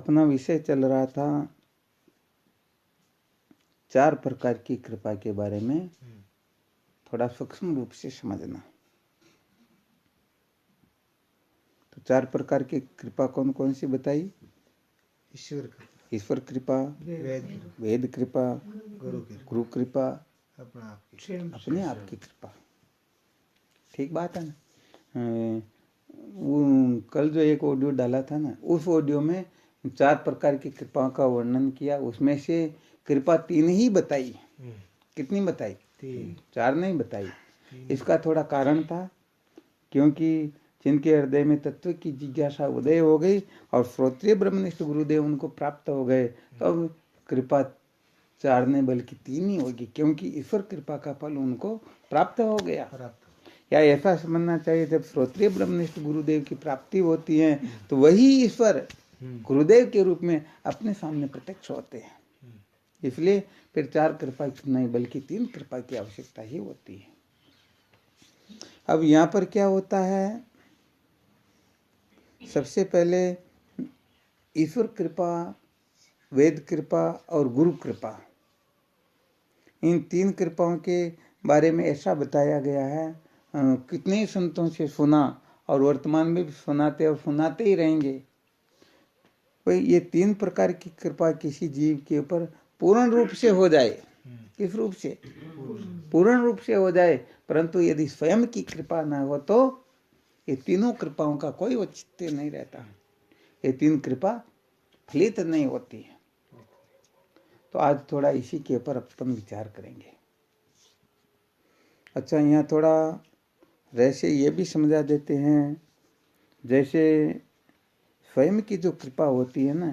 अपना विषय चल रहा था 4 प्रकार की कृपा के बारे में, थोड़ा सूक्ष्म रूप से समझना। तो 4 प्रकार की कृपा कौन कौन सी बताई? ईश्वर कृपा, वेद कृपा, गुरु कृपा, अपने आप की कृपा। ठीक बात है ना? कल जो एक ऑडियो डाला था ना, उस ऑडियो में 4 प्रकार की कृपाओं का वर्णन किया। उसमें से कृपा 3 ही बताई। कितनी बताई? 4 नहीं बताई। इसका थोड़ा कारण था, क्योंकि जिनके हृदय में तत्व की जिज्ञासा उदय हो गई और श्रोत्रिय ब्रह्मनिष्ठ गुरुदेव उनको प्राप्त हो गए, तो अब कृपा 4 नहीं बल्कि 3 ही होगी, क्योंकि ईश्वर कृपा का फल उनको प्राप्त हो गया। या ऐसा समझना चाहिए, जब श्रोत्रिय ब्रह्मनिष्ठ गुरुदेव की प्राप्ति होती है तो वही ईश्वर गुरुदेव के रूप में अपने सामने प्रत्यक्ष होते हैं। इसलिए फिर 4 कृपा नहीं बल्कि 3 कृपा की आवश्यकता ही होती है। अब यहाँ पर क्या होता है, सबसे पहले ईश्वर कृपा, वेद कृपा और गुरु कृपा, इन 3 कृपाओं के बारे में ऐसा बताया गया है, कितने ही संतों से सुना और वर्तमान में भी सुनाते और सुनाते ही रहेंगे। भाई ये 3 प्रकार की कृपा किसी जीव के ऊपर पूर्ण रूप से हो जाए, किस रूप से? पूर्ण रूप से हो जाए, परंतु यदि स्वयं की कृपा ना हो तो ये तीनों कृपाओं का कोई औचित्य नहीं रहता। ये 3 कृपा फलित नहीं होती है। तो आज थोड़ा इसी के ऊपर अपन विचार करेंगे। अच्छा, यहाँ थोड़ा वैसे ये भी समझा देते हैं, जैसे स्वयं की जो कृपा होती है ना,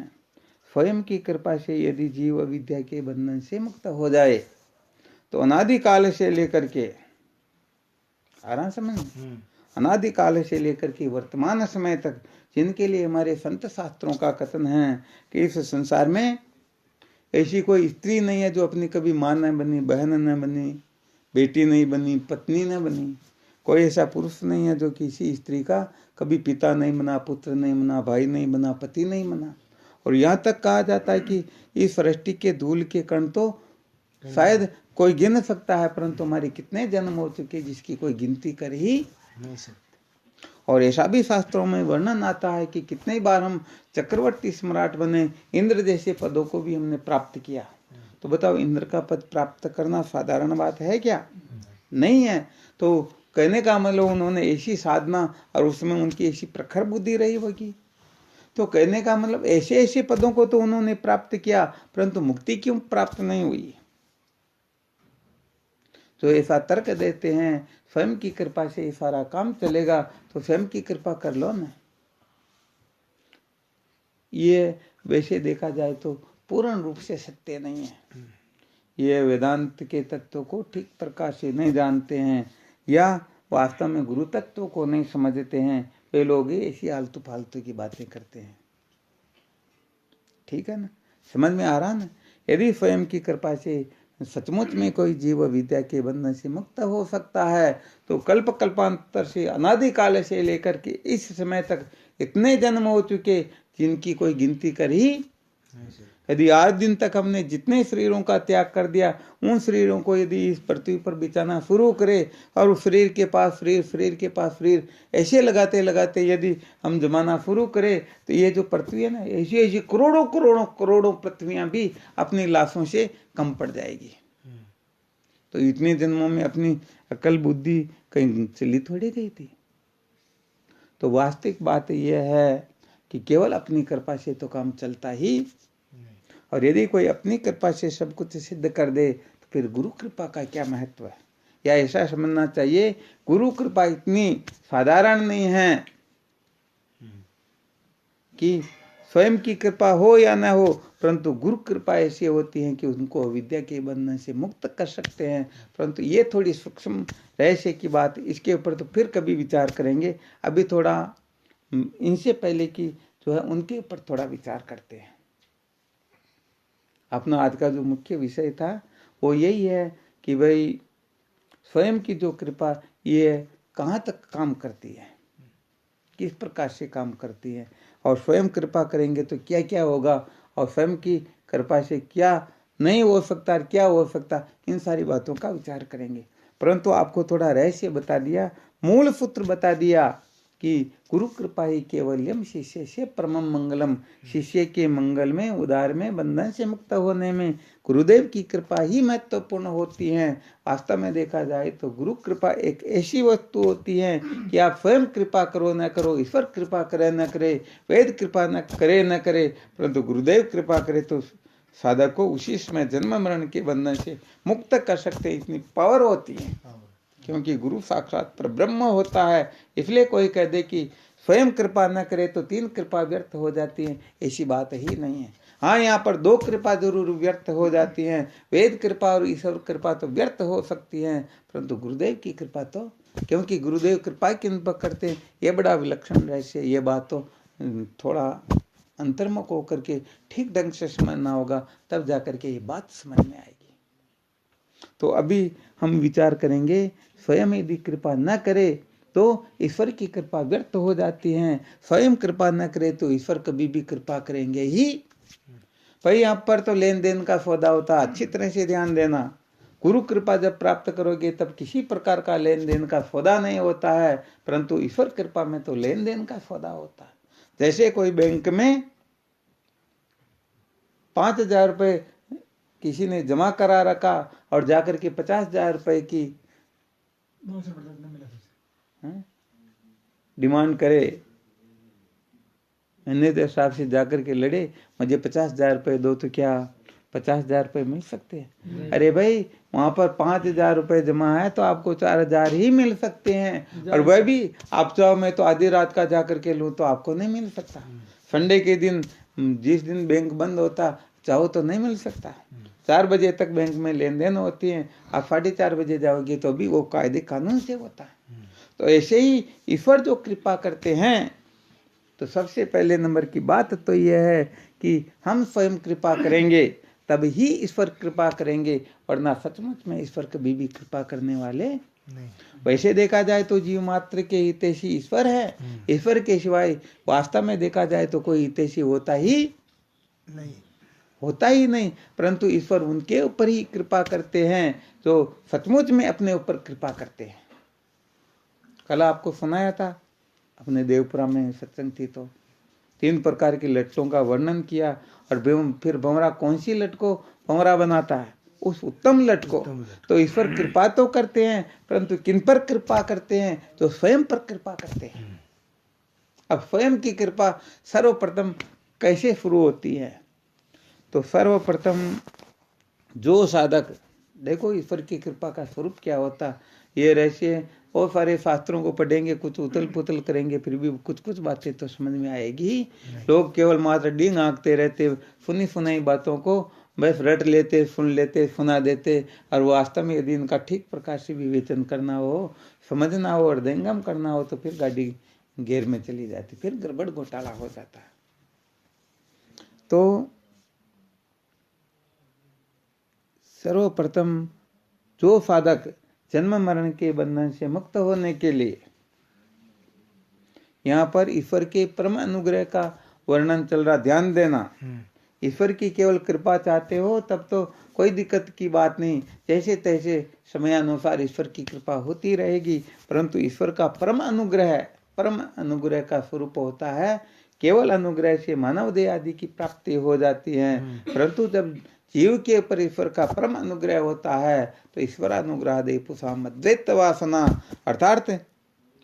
स्वयं की कृपा से यदि जीव अविद्या के बंधन से मुक्त हो जाए तो अनादि काल से लेकर के, आराम समझ, अनादि काल से लेकर के वर्तमान समय तक, जिनके लिए हमारे संत शास्त्रों का कथन है कि इस संसार में ऐसी कोई स्त्री नहीं है जो अपनी कभी मां न बनी, बहन न बनी, बेटी नहीं बनी, पत्नी न बनी। कोई ऐसा पुरुष नहीं है जो किसी स्त्री का कभी पिता नहीं बना, पुत्र नहीं बना, भाई नहीं बना, पति नहीं बना। और यहाँ तक कहा जाता है कि इस सृष्टि के धूल के कण तो शायद कोई गिन सकता है, परंतु हमारे कितने जन्म हो चुके जिसकी कोई गिनती कर ही नहीं सकते। और ऐसा भी शास्त्रों में वर्णन आता है कि कितने बार हम चक्रवर्ती सम्राट बने, इंद्र जैसे पदों को भी हमने प्राप्त किया। तो बताओ, इंद्र का पद प्राप्त करना साधारण बात है क्या? नहीं है। तो कहने का मतलब उन्होंने ऐसी साधना और उसमें उनकी ऐसी प्रखर बुद्धि रही होगी। तो कहने का मतलब ऐसे ऐसे पदों को तो उन्होंने प्राप्त किया, परंतु मुक्ति क्यों प्राप्त नहीं हुई? तो ऐसा तर्क देते हैं, स्वयं की कृपा से ये सारा काम चलेगा, तो स्वयं की कृपा कर लो ना। ये वैसे देखा जाए तो पूर्ण रूप से सत्य नहीं है। ये वेदांत के तत्व को ठीक प्रकार से नहीं जानते हैं, या वास्तव में गुरु तत्व को नहीं समझते हैं। वे लोग ऐसी आलतू फालतू की बातें करते हैं। ठीक है ना? समझ में आ रहा ना? यदि स्वयं की कृपा से सचमुच में कोई जीव विद्या के बंधन से मुक्त हो सकता है, तो कल्प कल्पांतर से, अनादि काल से लेकर के इस समय तक इतने जन्म हो चुके जिनकी कोई गिनती कर ही। यदि आज दिन तक हमने जितने शरीरों का त्याग कर दिया, उन शरीरों को यदि इस पृथ्वी पर बिछाना शुरू करे और उस शरीर के पास शरीर, शरीर के पास शरीर, ऐसे लगाते लगाते यदि हम जमाना शुरू करें, तो ये जो पृथ्वी है ना, ऐसी ऐसी करोड़ों करोड़ों करोड़ों पृथ्वियां भी अपनी लाशों से कम पड़ जाएगी। तो इतने जन्मों में अपनी अकल बुद्धि कहीं चली थोड़ी गई थी। तो वास्तविक बात यह है कि केवल अपनी कृपा से तो काम चलता ही, और यदि कोई अपनी कृपा से सब कुछ सिद्ध कर दे तो फिर गुरु कृपा का क्या महत्व है? या ऐसा समझना चाहिए, गुरु कृपा इतनी साधारण नहीं है कि स्वयं की कृपा हो या ना हो, परंतु गुरु कृपा ऐसी होती है कि उनको विद्या के बंधन से मुक्त कर सकते हैं। परंतु ये थोड़ी सूक्ष्म रहस्य की बात, इसके ऊपर तो फिर कभी विचार करेंगे। अभी थोड़ा इनसे पहले की जो है उनके ऊपर थोड़ा विचार करते हैं। अपना आज का जो मुख्य विषय था वो यही है कि भाई स्वयं की जो कृपा ये कहाँ तक काम करती है। किस प्रकार से काम करती है, और स्वयं कृपा करेंगे तो क्या क्या होगा, और स्वयं की कृपा से क्या नहीं हो सकता और क्या हो सकता, इन सारी बातों का विचार करेंगे। परंतु आपको थोड़ा रहस्य बता दिया, मूल सूत्र बता दिया कि गुरु कृपा ही केवल्यम शिष्य से परमम मंगलम। शिष्य के मंगल में, उदार में, बंधन से मुक्त होने में गुरुदेव की कृपा ही महत्वपूर्ण होती है। वास्तव में देखा जाए तो गुरु कृपा एक ऐसी वस्तु होती है कि आप स्वयं कृपा करो न करो, ईश्वर कृपा करे न करे, वेद कृपा न करे, परंतु गुरुदेव कृपा करे तो साधक को उसी समय जन्म मरण के बंधन से मुक्त कर सकते, इतनी पावर होती है। क्योंकि गुरु साक्षात पर ब्रह्म होता है। इसलिए कोई कह दे कि स्वयं कृपा न करे तो 3 कृपा व्यर्थ हो जाती है, ऐसी बात ही नहीं है। हाँ, यहाँ पर 2 कृपा जरूर व्यर्थ हो जाती हैं, वेद कृपा और ईश्वर कृपा तो व्यर्थ हो सकती है, परंतु गुरुदेव की कृपा तो, क्योंकि गुरुदेव कृपा किन पर करते हैं, ये बड़ा विलक्षण रहस्य। ये बात तो थोड़ा अंतर्मुख होकर के ठीक ढंग से समझना होगा, तब जाकर के ये बात समझ में आएगी। तो अभी हम विचार करेंगे, स्वयं यदि कृपा न करे तो ईश्वर की कृपा व्यर्थ हो जाती है, स्वयं कृपा न करे तो ईश्वर कभी भी कृपा करेंगे ही। भाई यहाँ पर तो लेन देन का सौदा होता, अच्छी तरह से ध्यान देना। गुरु कृपा जब प्राप्त करोगे तब किसी प्रकार का लेन देन का सौदा नहीं होता है, परंतु ईश्वर कृपा में तो लेन देन का सौदा होता है। जैसे कोई बैंक में 5,000 रुपये किसी ने जमा करा रखा और जाकर के 50,000 रुपये की डिमांड करे, मैंने तो हिसाब से जाकर के लड़े, मुझे 50,000 रुपये दो, तो क्या 50,000 रुपये मिल सकते हैं? अरे भाई, वहां पर 5,000 रुपये जमा है तो आपको 4,000 ही मिल सकते हैं, और वह भी आप चाहो मैं तो आधी रात का जाकर के लूँ तो आपको नहीं मिल सकता। संडे के दिन, जिस दिन बैंक बंद होता, चाहो तो नहीं मिल सकता। 4 बजे तक बैंक में लेन देन होती है, आप 4:30 बजे जाओगे तो भी वो कायदे कानून से होता है। तो ऐसे ही ईश्वर जो कृपा करते हैं, तो सबसे पहले नंबर की बात तो यह है कि हम स्वयं कृपा करेंगे तब ही ईश्वर कृपा करेंगे, वरना सचमुच में ईश्वर कभी भी कृपा करने वाले नहीं। वैसे देखा जाए तो जीव मात्र के हितैषी ईश्वर है, ईश्वर के सिवाय वास्तव में देखा जाए तो कोई हितैषी होता ही नहीं, परंतु ईश्वर उनके ऊपर ही कृपा करते हैं जो सचमुच में अपने ऊपर कृपा करते हैं। कल आपको सुनाया था, अपने देवपुरा में सत्संग थी तो 3 प्रकार की लट्टों का वर्णन किया, और फिर भंवरा कौन सी लट को भंवरा बनाता है? उस उत्तम लट को। तो ईश्वर कृपा तो करते हैं, परंतु किन पर कृपा करते हैं? तो स्वयं पर कृपा करते हैं। अब स्वयं की कृपा सर्वप्रथम कैसे शुरू होती है? तो सर्वप्रथम जो साधक, देखो ईश्वर की कृपा का स्वरूप क्या होता, ये रहस्य और सारे शास्त्रों को पढ़ेंगे, कुछ उथल पुथल करेंगे, फिर भी कुछ बातें तो समझ में आएगी। लोग केवल मात्र डींग आंकते रहते, सुनी सुनाई बातों को बस रट लेते, सुन लेते, सुना देते, और वास्तव में यदि इनका ठीक प्रकार से विवेचन करना हो, समझना हो, हृदयंगम करना हो, तो फिर गाड़ी गेर में चली जाती, फिर गड़बड़ घोटाला हो जाता है। तो सर्वप्रथम जो साधक जन्म मरण के बंधन से मुक्त होने के लिए, यहाँ पर ईश्वर के परम अनुग्रह का वर्णन चल रहा, ध्यान देना। ईश्वर की केवल कृपा चाहते हो तब तो कोई दिक्कत की बात नहीं, जैसे तैसे समयानुसार ईश्वर की कृपा होती रहेगी, परंतु ईश्वर का परम अनुग्रह का स्वरूप होता है, केवल अनुग्रह से मानव देह आदि की प्राप्ति हो जाती है। परंतु जब जीव के ऊपर ईश्वर का परम अनुग्रह होता है तो ईश्वरानुग्रह दे पुषाम अद्वैत वासना, अर्थात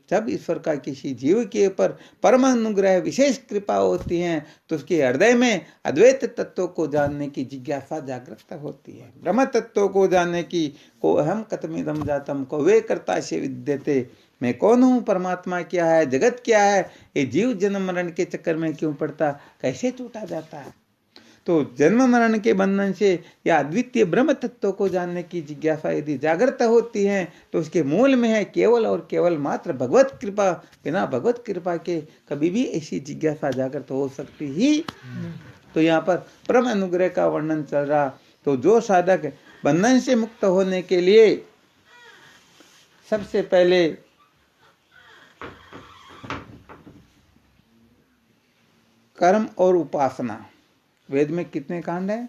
जब ईश्वर का किसी जीव के ऊपर परम अनुग्रह विशेष कृपा होती है तो उसके हृदय में अद्वैत तत्व को जानने की जिज्ञासा जागृत होती है। ब्रह्म तत्व को जानने की, को अहम कथमिदम जातम, को वे कर्ता से विद्यते, मैं कौन हूँ, परमात्मा क्या है, जगत क्या है, ये जीव जन्म मरण के चक्कर में क्यों पड़ता, कैसे टूटा जाता है। तो जन्म मरण के बंधन से या अद्वितीय ब्रह्म तत्व को जानने की जिज्ञासा यदि जागृत होती है तो उसके मूल में है केवल और केवल मात्र भगवत कृपा। बिना भगवत कृपा के कभी भी ऐसी जिज्ञासा जागृत हो सकती ही। तो यहाँ पर परम अनुग्रह का वर्णन चल रहा। तो जो साधक बंधन से मुक्त होने के लिए सबसे पहले कर्म और उपासना। वेद में कितने कांड है?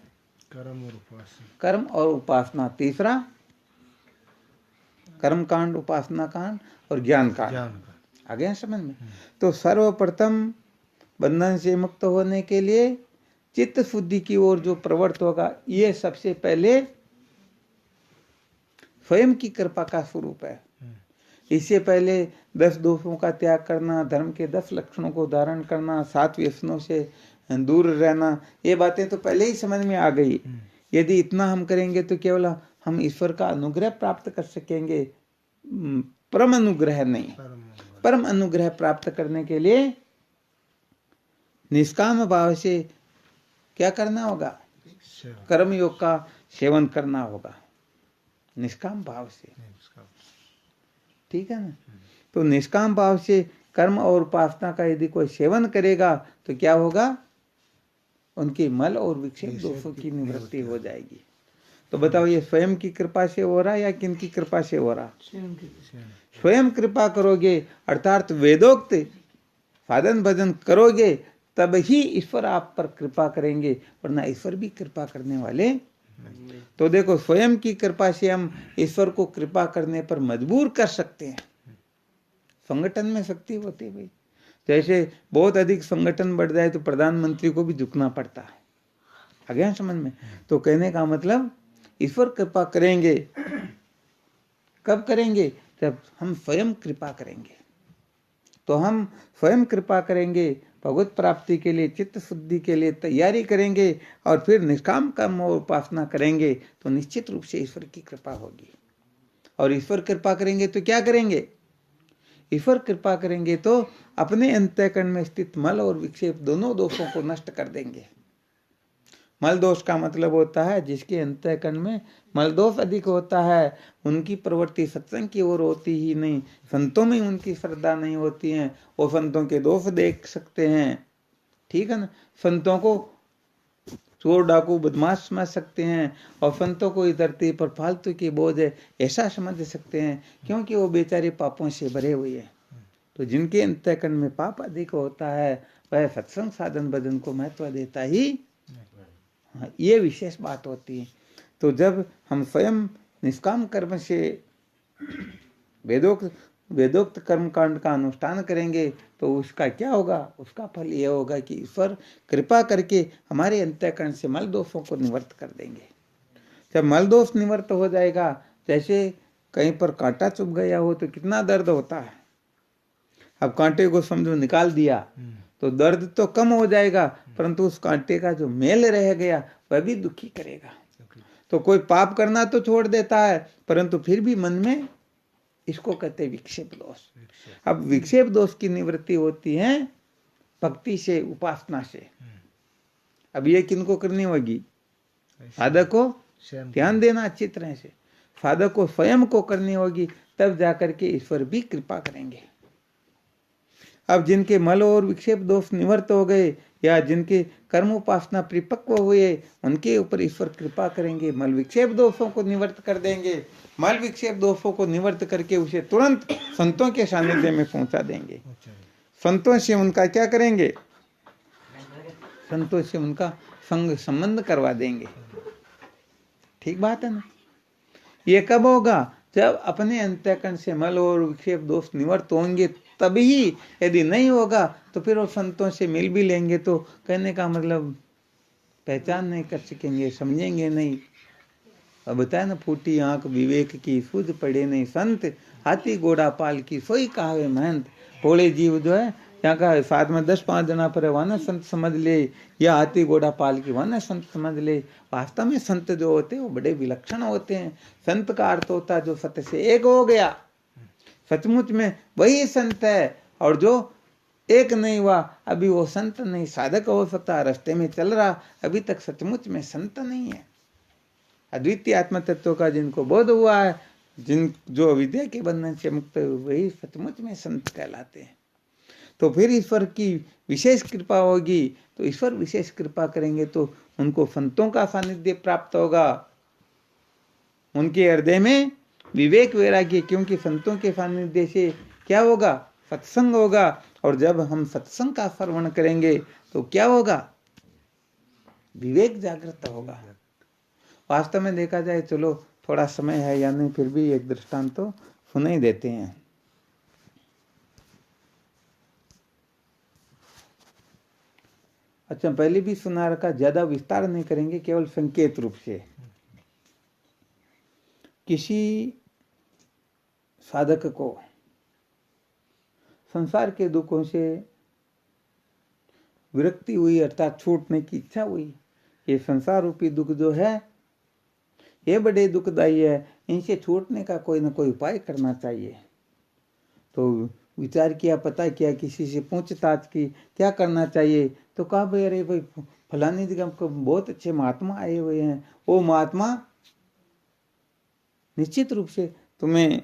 कर्म और उपासना। तीसरा कर्म कांड, उपासना कांड और ज्ञान कांड। आ गया समझ में? तो सर्वप्रथम बंधन से मुक्त होने के लिए चित्त शुद्धि की ओर जो प्रवृत्त होगा, ये सबसे पहले स्वयं की कृपा का स्वरूप है। इससे पहले 10 दोषों का त्याग करना, धर्म के 10 लक्षणों को धारण करना, 7 व्यसनों से दूर रहना, ये बातें तो पहले ही समझ में आ गई। यदि इतना हम करेंगे तो केवल हम ईश्वर का अनुग्रह प्राप्त कर सकेंगे, परम अनुग्रह नहीं। परम अनुग्रह प्राप्त करने के लिए निष्काम भाव से क्या करना होगा? कर्म योग का सेवन करना होगा, निष्काम भाव से। ठीक है ना? तो निष्काम भाव से कर्म और उपासना का यदि कोई सेवन करेगा तो क्या होगा? उनके मल और विक्षेप दोषों की निवृत्ति हो जाएगी। तो बताओ, ये स्वयं की कृपा से हो रहा या किन की कृपा से हो रहा? स्वयं कृपा करोगे, अर्थात वेदोक्त साधन भजन करोगे, तब ही ईश्वर आप पर कृपा करेंगे, वरना ईश्वर भी कृपा करने वाले। तो देखो, स्वयं की कृपा से हम ईश्वर को कृपा करने पर मजबूर कर सकते हैं। संगठन में शक्ति होती है भाई। जैसे बहुत अधिक संगठन बढ़ जाए तो प्रधानमंत्री को भी झुकना पड़ता है। आ गया समझ में? तो कहने का मतलब, ईश्वर कृपा करेंगे। कब करेंगे? जब हम स्वयं कृपा करेंगे। तो हम स्वयं कृपा करेंगे, भगवत प्राप्ति के लिए, चित्त शुद्धि के लिए तैयारी करेंगे, और फिर निष्काम कर्म और उपासना करेंगे, तो निश्चित रूप से ईश्वर की कृपा होगी। और ईश्वर कृपा करेंगे तो क्या करेंगे? ईश्वर कृपा करेंगे तो अपने अंतःकरण में स्थित मल और विक्षेप दोनों दोषों को नष्ट कर देंगे। मल दोष का मतलब होता है जिसके अंतःकरण में मल दोष अधिक होता है, उनकी प्रवृत्ति सत्संग की ओर होती ही नहीं, संतों में उनकी श्रद्धा नहीं होती है, वो संतों के दोष देख सकते हैं। ठीक है ना? संतों को चोर डाकू बदमाश समझ सकते हैं, और संतों को इस धरती पर फालतू की बोझ है ऐसा समझ सकते हैं, क्योंकि वो बेचारे पापों से भरे हुए हैं। तो जिनके अंतःकरण में पाप अधिक होता है, वह सत्संग साधन भजन को महत्व देता ही। ये विशेष बात होती है। तो जब हम स्वयं निष्काम कर्म से वेदोक्त कर्म कांड का अनुष्ठान करेंगे तो उसका क्या होगा? उसका फल यह होगा कि ईश्वर कृपा करके हमारे अंतःकरण से मल दोषों को निवृत्त कर देंगे। जब मल दोष निवृत्त हो जाएगा, जैसे कहीं पर कांटा चुभ गया हो तो कितना दर्द होता है। अब कांटे को समझो निकाल दिया तो दर्द तो कम हो जाएगा, परंतु उस कांटे का जो मेल रह गया वह भी दुखी करेगा। तो कोई पाप करना तो छोड़ देता है, परंतु फिर भी मन में, इसको कहते विक्षेप दोष। अब विक्षेप दोष की निवृत्ति होती है भक्ति से, उपासना से। अब ये किनको करनी होगी? साधक को ध्यान देना अच्छी तरह से, साधक को स्वयं को करनी होगी, तब जाकर के ईश्वर भी कृपा करेंगे। अब जिनके मल और विक्षेप दोष निवृत्त हो गए, या जिनके कर्म उपासना परिपक्व हुए, उनके ऊपर ईश्वर कृपा करेंगे, मल विक्षेप दोषों को निवृत्त कर देंगे। मल विक्षेप दोषों को निवृत्त करके उसे तुरंत संतों के सानिध्य में पहुंचा देंगे। संतों से उनका क्या करेंगे? संतों से उनका संग संबंध करवा देंगे। ठीक बात है ना? ये कब होगा? जब अपने अंतःकरण से मल और विक्षेप दोष निवृत्त होंगे, तभी। यदि नहीं होगा तो फिर वो संतों से मिल भी लेंगे तो कहने का मतलब पहचान नहीं कर सकेंगे, समझेंगे नहीं। अब बताया ना, फूटी आंख विवेक की सूझ पड़े नहीं संत, हाथी घोड़ा पाल की सोई कहावे महंत। भोले जीव जो है यहाँ का साथ में 10-5 जना पर वाना संत समझ ले, या हाथी घोड़ा पाल की वाना संत समझ ले। वास्तव में संत जो होते हैं वो बड़े विलक्षण होते हैं। संत का अर्थ होता है जो सत्य से एक हो गया, सचमुच में वही संत है। और जो एक नहीं हुआ, अभी वो संत नहीं। साधक हो सकता, रास्ते में चल रहा, अभी तक सचमुच में संत नहीं है। अद्वितीय आत्म तत्व का जिनको बोध हुआ है, जो विद्या के बंधन से मुक्त हुए, वही सचमुच में संत कहलाते हैं। तो फिर ईश्वर की विशेष कृपा होगी, तो ईश्वर विशेष कृपा करेंगे तो उनको संतों का सानिध्य प्राप्त होगा, उनके हृदय में विवेक वैराग्य। क्योंकि संतों के सानिध्य से क्या होगा? सत्संग होगा, और जब हम सत्संग का श्रवण करेंगे तो क्या होगा? विवेक जागृत होगा। वास्तव में देखा जाए, चलो थोड़ा समय है या नहीं, फिर भी एक दृष्टांत तो सुन ही देते हैं। अच्छा, पहले भी सुना रखा, ज्यादा विस्तार नहीं करेंगे, केवल संकेत रूप से। किसी साधक को संसार के दुखों से विरक्ति हुई, अर्थात छूटने की इच्छा हुई। ये संसार रूपी दुख जो है ये बड़े दुखदायी है, इनसे छूटने का कोई ना कोई उपाय करना चाहिए। तो विचार किया, पता किया, किसी से पूछताछ की क्या करना चाहिए। तो कहा भाई, अरे भाई फलानी जगह को बहुत अच्छे महात्मा आए हुए हैं, वो महात्मा निश्चित रूप से तुम्हें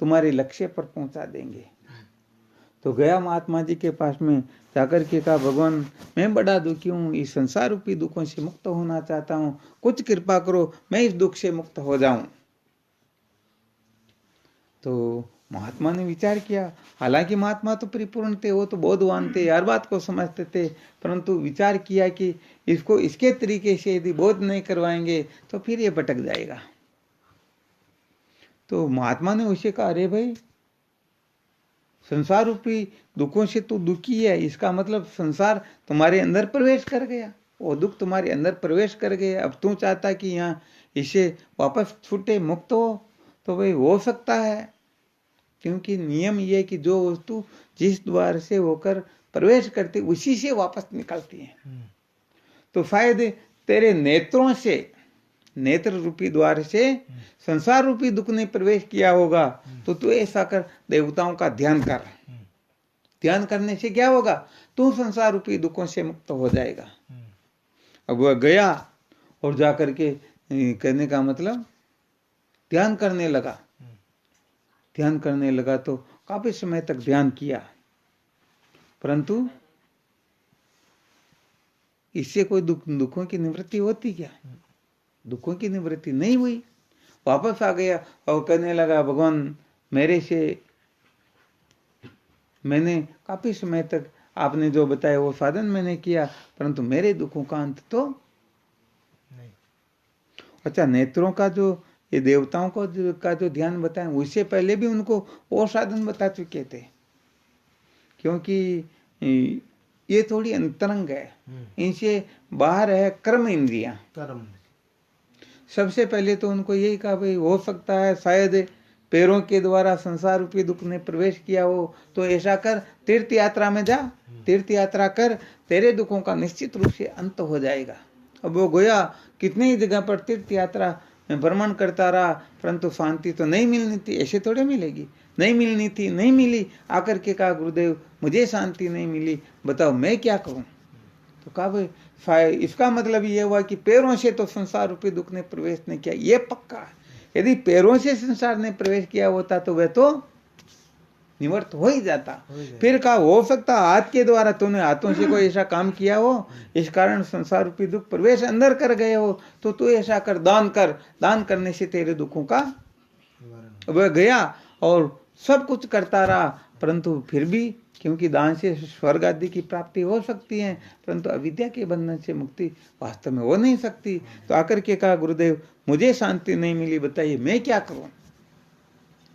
तुम्हारे लक्ष्य पर पहुंचा देंगे। तो गया महात्मा जी के पास में, जाकर के कहा, भगवान मैं बड़ा दुखी हूँ, इस संसार रूपी दुखों से मुक्त होना चाहता हूँ, कुछ कृपा करो, मैं इस दुख से मुक्त हो जाऊं। तो महात्मा ने विचार किया। हालांकि महात्मा तो परिपूर्ण थे, वो तो बोधवान थे, हर बात को समझते थे, परंतु विचार किया कि इसको इसके तरीके से यदि बोध नहीं करवाएंगे तो फिर ये भटक जाएगा। तो महात्मा ने उसे कहा, अरे भाई, संसार रूपी दुखों से तो दुखी है, इसका मतलब संसार तुम्हारे अंदर प्रवेश कर गया, वो दुख तुम्हारे अंदर प्रवेश कर गया। अब तू चाहता कि यहाँ इसे वापस छूटे, मुक्त हो, तो भाई हो सकता है, क्योंकि नियम ये है कि जो वस्तु जिस द्वार से होकर प्रवेश करती उसी से वापस निकलती है। तो शायद तेरे नेत्रों से, नेत्र रूपी द्वार से संसार रूपी दुख ने प्रवेश किया होगा, तो तू ऐसा कर, देवताओं का ध्यान कर। ध्यान करने से क्या होगा? तू संसार रूपी दुखों से मुक्त हो जाएगा। अब वह गया और जाकर के, कहने का मतलब ध्यान करने लगा। ध्यान करने लगा तो काफी समय तक ध्यान किया, परंतु इससे कोई दुखों की निवृत्ति होती क्या? दुखों की निवृत्ति नहीं हुई। वापस आ गया और कहने लगा, भगवान मेरे से, मैंने काफी समय तक आपने जो बताया वो साधन मैंने किया, परंतु मेरे दुखों का अंत तो नहीं। अच्छा, नेत्रों का जो ये देवताओं को का जो ध्यान बताया, उससे पहले भी उनको वो साधन बता चुके थे, क्योंकि ये थोड़ी अंतरंग है, इनसे बाहर है कर्म इंद्रियां। सबसे पहले तो उनको यही कहा, भाई हो सकता है शायद पैरों के द्वारा संसार रूपी दुख ने प्रवेश किया हो, तो ऐसा कर, तीर्थ यात्रा में जा, तीर्थ यात्रा कर, तेरे दुखों का निश्चित रूप से अंत हो जाएगा। अब वो गया, कितनी ही जगह पर तीर्थ यात्रा में भ्रमण करता रहा, परंतु शांति तो नहीं मिलनी थी। ऐसे थोड़े मिलेगी, नहीं मिलनी थी, नहीं मिली। आकर के कहा, गुरुदेव मुझे शांति नहीं मिली, बताओ मैं क्या करूं। तो कहा, भाई इसका मतलब ये हुआ कि पैरों से तो संसार रूपी दुख ने प्रवेश नहीं किया, ये पक्का है। यदि पैरों से संसार ने प्रवेश किया होता तो वह तो निवृत्त हो ही जाता। फिर कहा, हो सकता हाथ के द्वारा तूने हाथों से कोई ऐसा काम किया हो, इस कारण संसार रूपी दुख प्रवेश अंदर कर गए हो, तो तू ऐसा कर, दान कर, दान करने से तेरे दुखों का। वह गया और सब कुछ करता रहा, परंतु फिर भी, क्योंकि दान से स्वर्ग आदि की प्राप्ति हो सकती है, परंतु अविद्या के बंधन से मुक्ति वास्तव में हो नहीं सकती। तो आकर के कहा, गुरुदेव मुझे शांति नहीं मिली, बताइए मैं क्या करूं।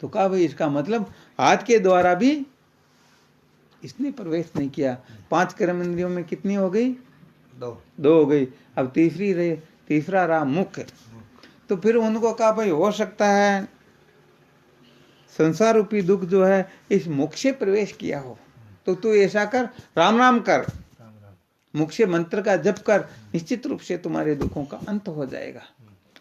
तो कहा, भाई इसका मतलब हाथ के द्वारा भी इसने प्रवेश नहीं किया। 5 कर्म इंद्रियों में कितनी हो गई? 2 हो गई। अब तीसरा रहा मुख। तो फिर उनको कहा, भाई हो सकता है संसार रूपी दुख जो है इस मुख से प्रवेश किया हो, तो तू ऐसा कर, राम राम कर, मुख से मंत्र का जप कर, निश्चित रूप से तुम्हारे दुखों का अंत हो जाएगा।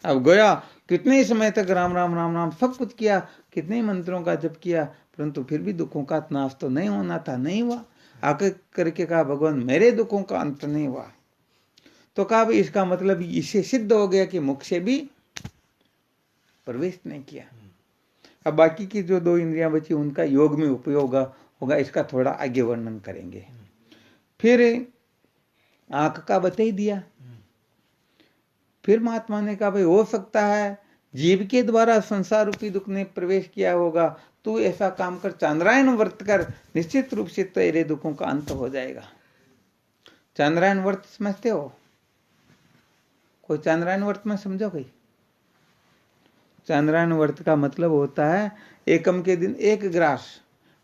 अब गया, कितने समय तक राम राम राम राम सब कुछ किया, कितने मंत्रों का जप किया, परंतु फिर भी दुखों का नाश तो नहीं होना था, नहीं हुआ। आकर करके कहा, भगवान मेरे दुखों का अंत नहीं हुआ। तो कहा, भाई इसका मतलब इससे सिद्ध हो गया कि मुख से भी प्रवेश नहीं किया। अब बाकी की जो 2 इंद्रियां बची उनका योग में उपयोग होगा, इसका थोड़ा आगे वर्णन करेंगे। फिर आंख का बता ही दिया। फिर महात्मा ने कहा, भाई हो सकता है जीव के द्वारा संसार रूपी दुख ने प्रवेश किया होगा, तू ऐसा काम कर, चांद्रायण व्रत कर, निश्चित रूप से तेरे दुखों का अंत हो जाएगा। चांद्रायण व्रत समझते हो? कोई चांद्रायण व्रत में समझो कोई? चांद्रायण व्रत का मतलब होता है एकम के दिन 1 ग्रास,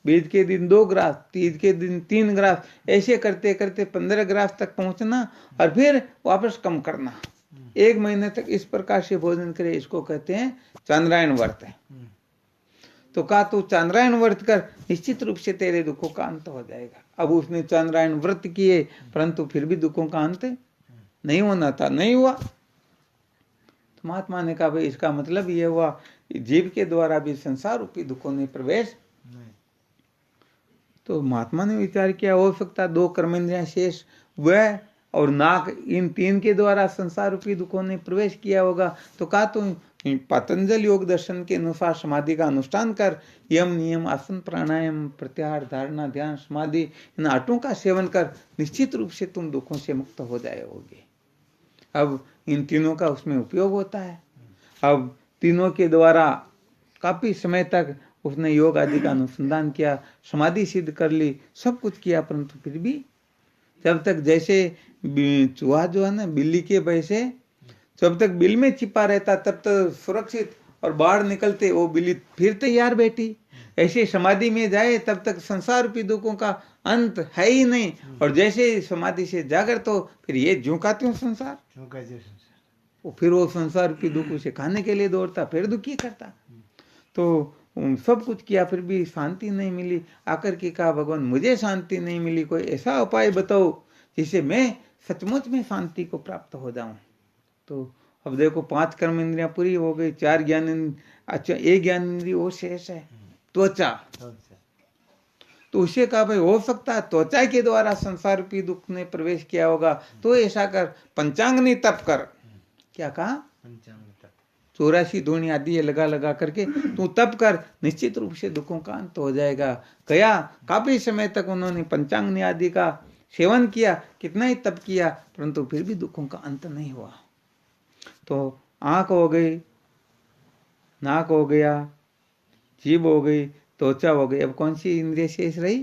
बीज के दिन 2 ग्रास, तीज के दिन 3 ग्रास, ऐसे करते करते 15 ग्रास तक पहुंचना और फिर वापस कम करना। 1 महीने तक इस प्रकार से भोजन करे, इसको कहते हैं चांद्रायण व्रत है। तो कहा तू चांद्रायण व्रत कर, निश्चित रूप से तेरे दुखों का अंत हो जाएगा। अब उसने चांद्रायण व्रत किए, परंतु फिर भी दुखों का अंत नहीं होना था, नहीं हुआ। तो महात्मा ने कहा भाई इसका मतलब ये हुआ जीव के द्वारा भी संसार रूपी दुखों ने प्रवेश नहीं। तो महात्मा ने विचार किया हो सकता 2 कर्मेंद्रियां शेष वह और नाक, इन 3 के द्वारा संसार रूपी दुखों ने प्रवेश किया होगा। तो कहा तो पतंजलि योग दर्शन के अनुसार समाधि का अनुष्ठान कर, यम नियम आसन प्राणायाम प्रत्याहार धारणा ध्यान समाधि इन 8 का सेवन कर, निश्चित रूप से तुम दुखों से मुक्त हो जाओगे। अब इन तीनों का उसमें उपयोग होता है। अब तीनों के द्वारा काफी समय तक उसने योग आदि का अनुसंधान किया, समाधि सिद्ध कर ली, सब कुछ किया, परंतु फिर भी जब तक जैसे चूहा जो है ना बिल्ली के वैसे जब तक बिल में छिपा रहता तब तक सुरक्षित, और बाहर निकलते वो बिल्ली फिर तैयार बैठी। ऐसे समाधि में जाए तब तक संसार रूपी दुखों का अंत है ही नहीं, और जैसे समाधि से जागृत हो फिर ये झुकाते हो संसार, फिर वो संसार रूपी दुख उसे खाने के लिए दौड़ता, फिर दुखी करता। तो सब कुछ किया फिर भी शांति नहीं मिली। आकर के कहा भगवान मुझे शांति नहीं मिली, कोई ऐसा उपाय बताओ जिससे मैं सचमुच में शांति को प्राप्त हो जाऊं। तो अब देखो 5 कर्म इंद्रियां पूरी हो गई, 4 ज्ञान, अच्छा 1 ज्ञान इंद्रिय वो शेष है, त्वचा। तो उसे कहा भाई हो सकता है त्वचा के द्वारा संसार रूपी दुख ने प्रवेश किया होगा, तो ऐसा कर पंचांगनी तप कर। क्या कहा? पंचांगनी तप, 84 धूनी आदि लगा लगा करके तू तप कर, निश्चित रूप से दुखों का अंत हो जाएगा। गया काफी समय तक उन्होंने पंचांगनी आदि का सेवन किया, कितना ही तप किया, परंतु फिर भी दुखों का अंत नहीं हुआ। तो आंख हो गई, नाक हो गया, जीभ हो गई, त्वचा हो गई, अब कौन सी इंद्रिय शेष रही?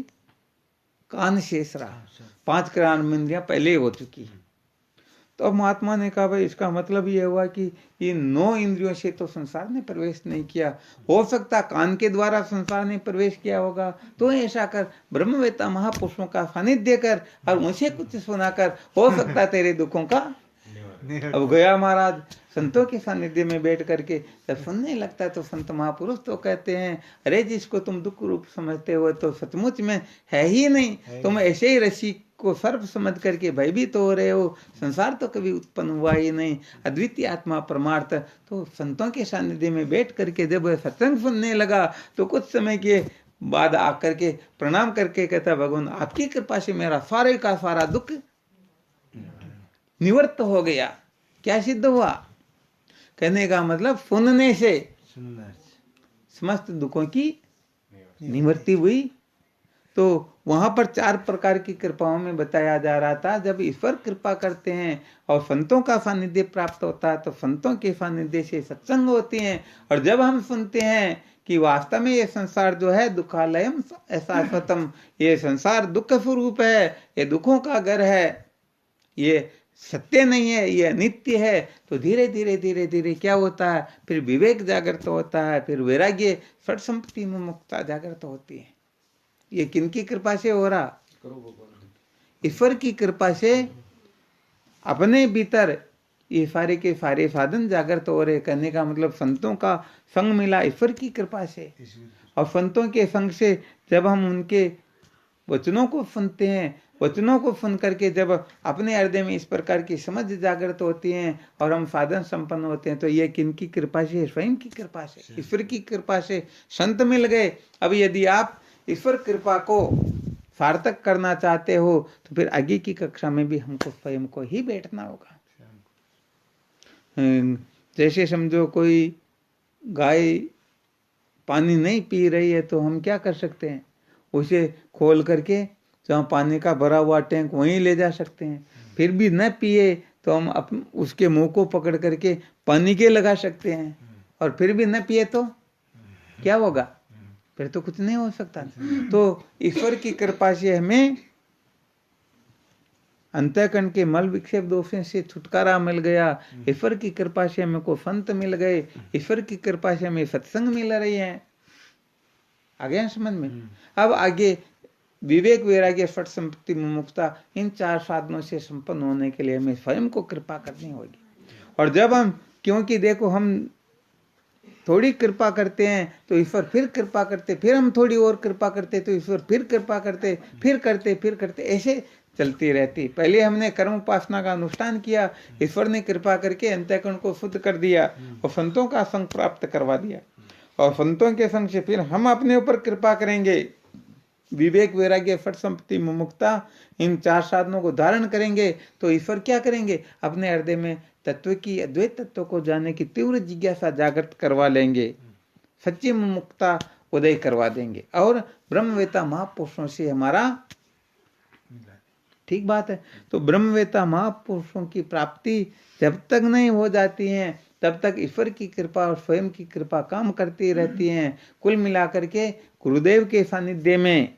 कान शेष रहा। 5 कर्म इंद्रियां पहले हो चुकी। तो अब महात्मा ने कहा भाई इसका मतलब ये हुआ कि इन 9 इंद्रियों से तो संसार ने प्रवेश नहीं किया। हो सकता कान के द्वारा संसार ने प्रवेश किया होगा, तो ऐसा कर ब्रह्मवेत्ता महापुरुषों का सानिध्य कर और उनसे कुछ सुनाकर हो सकता तेरे दुखों का। अब गया महाराज संतों के सानिध्य में बैठ करके जब सुनने लगता है तो संत महापुरुष तो कहते हैं अरे जिसको तुम दुख रूप समझते हो तो सचमुच में है ही नहीं, तुम ऐसे ही रसी को सर्प समझ करके भयभीत हो रहे हो, संसार तो कभी उत्पन्न हुआ ही नहीं, अद्वितीय आत्मा परमार्थ। तो संतों के सानिध्य में बैठ करके जब सत्संग सुनने लगा तो कुछ समय के बाद आकर के प्रणाम करके कहता भगवान आपकी कृपा से मेरा सारे का सारा दुख निवृत्त हो गया। क्या सिद्ध हुआ? कहने का मतलब सुनने से समस्त दुखों की निवृत्ति हुई। तो वहां पर 4 प्रकार की कृपाओं में बताया जा रहा था। जब ईश्वर कृपा करते हैं और संतों का सानिध्य प्राप्त होता है तो संतों के सानिध्य से सत्संग होते हैं, और जब हम सुनते हैं कि वास्तव में ये संसार जो है दुखालयम शाश्वतम, ये संसार दुख स्वरूप है, ये दुखों का घर है, ये सत्य नहीं है, ये नित्य है, तो धीरे धीरे धीरे धीरे क्या होता है, फिर विवेक जागृत होता है, फिर वैराग्य षट संपत्ति में मुक्ता जागृत होती है। ये किनकी कृपा से हो रहा? ईश्वर की कृपा से अपने भीतर ये सारे के सारे साधन जागृत हो रहे। कहने का मतलब संतों का संग मिला ईश्वर की कृपा से, और संतों के संग से जब हम उनके वचनों को सुनते हैं, वचनों को सुन करके जब अपने हृदय में इस प्रकार की समझ जागृत होती है और हम साधन संपन्न होते हैं, तो ये किनकी कृपा से? स्वयं की कृपा से, ईश्वर की कृपा से संत मिल गए। अब यदि आप ईश्वर कृपा को सार्थक करना चाहते हो तो फिर आगे की कक्षा में भी हमको स्वयं को ही बैठना होगा। जैसे समझो कोई गाय पानी नहीं पी रही है तो हम क्या कर सकते हैं? उसे खोल करके जहाँ पानी का भरा हुआ टैंक वहीं ले जा सकते हैं। फिर भी न पिए तो हम उसके मुंह को पकड़ करके पानी के लगा सकते हैं, और फिर भी न पिए तो क्या होगा? फिर तो कुछ नहीं हो सकता। तो ईश्वर की कृपा से हमें अंतःकरण के मल विक्षेप दोषों से छुटकारा मिल गया। ईश्वर की कृपा से हमें को संत मिल गए। ईश्वर की कृपा से हमें सत्संग मिल रही है। आगे समझ में। अब आगे विवेक वैराग्य फट संपत्ति मुमुक्षता, इन 4 साधनों से संपन्न होने के लिए हमें स्वयं को कृपा करनी होगी। और जब हम, क्योंकि देखो हम थोड़ी कृपा करते हैं तो ईश्वर फिर कृपा करते, फिर हम थोड़ी और कृपा करते तो ईश्वर फिर कृपा करते, फिर करते, ऐसे चलती रहती। पहले हमने कर्म उपासना का अनुष्ठान किया, ईश्वर ने कृपा करके अंतःकरण को शुद्ध कर दिया और संतों का संग प्राप्त करवा दिया। और संतों के संग से फिर हम अपने ऊपर कृपा करेंगे। विवेक वैराग्य फट संपत्ति मुमुक्षता, इन 4 साधनों को धारण करेंगे तो ईश्वर क्या करेंगे, अपने हृदय में तत्व की, अद्वैत तत्व को जानने की तीव्र जिज्ञासा जागृत करवा लेंगे, सच्ची मुमुक्षता उदय करवा देंगे और ब्रह्मवेता महापुरुषों से हमारा, ठीक बात है। तो ब्रह्मवेता महापुरुषों की प्राप्ति जब तक नहीं हो जाती है तब तक ईश्वर की कृपा और स्वयं की कृपा काम करती रहती है। कुल मिलाकर के गुरुदेव के सानिध्य में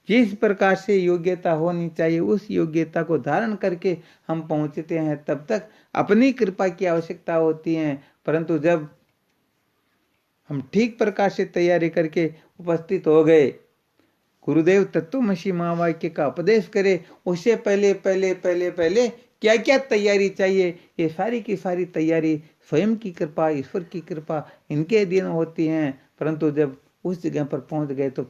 जिस प्रकार से योग्यता होनी चाहिए उस योग्यता को धारण करके हम पहुंचते हैं, तब तक अपनी कृपा की आवश्यकता होती है। परंतु जब हम ठीक प्रकार से तैयारी करके उपस्थित हो गए, गुरुदेव तत्वमसी महावाक्य का उपदेश करे, उससे पहले क्या क्या तैयारी चाहिए, ये सारी की सारी तैयारी स्वयं की कृपा, ईश्वर की कृपा, इनके अधीन होती हैं। परंतु जब उस जगह पर पहुंच गए तो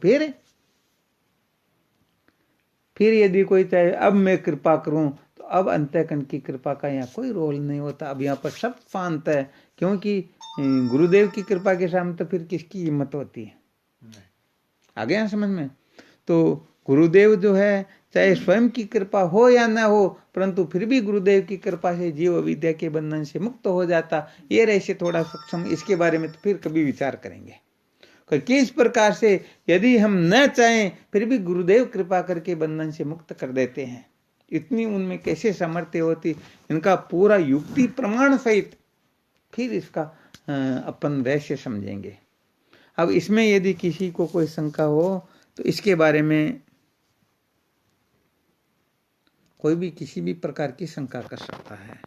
फिर यदि कोई चाहे अब मैं कृपा करूं, तो अब अंतःकरण की कृपा का यहाँ कोई रोल नहीं होता। अब यहाँ पर सब शांत है, क्योंकि गुरुदेव की कृपा के सामने तो फिर किसकी हिम्मत होती है। आगे यहाँ समझ में। तो गुरुदेव जो है, चाहे स्वयं की कृपा हो या ना हो, परंतु फिर भी गुरुदेव की कृपा से जीव विद्या के बंधन से मुक्त हो जाता। ये रहस्य थोड़ा सक्षम, इसके बारे में तो फिर कभी विचार करेंगे कि किस प्रकार से यदि हम न चाहें फिर भी गुरुदेव कृपा करके बंधन से मुक्त कर देते हैं। इतनी उनमें कैसे सामर्थ्य होती, इनका पूरा युक्ति प्रमाण सहित फिर इसका अपन रहस्य समझेंगे। अब इसमें यदि किसी को कोई शंका हो तो इसके बारे में कोई भी किसी भी प्रकार की शंका कर सकता है।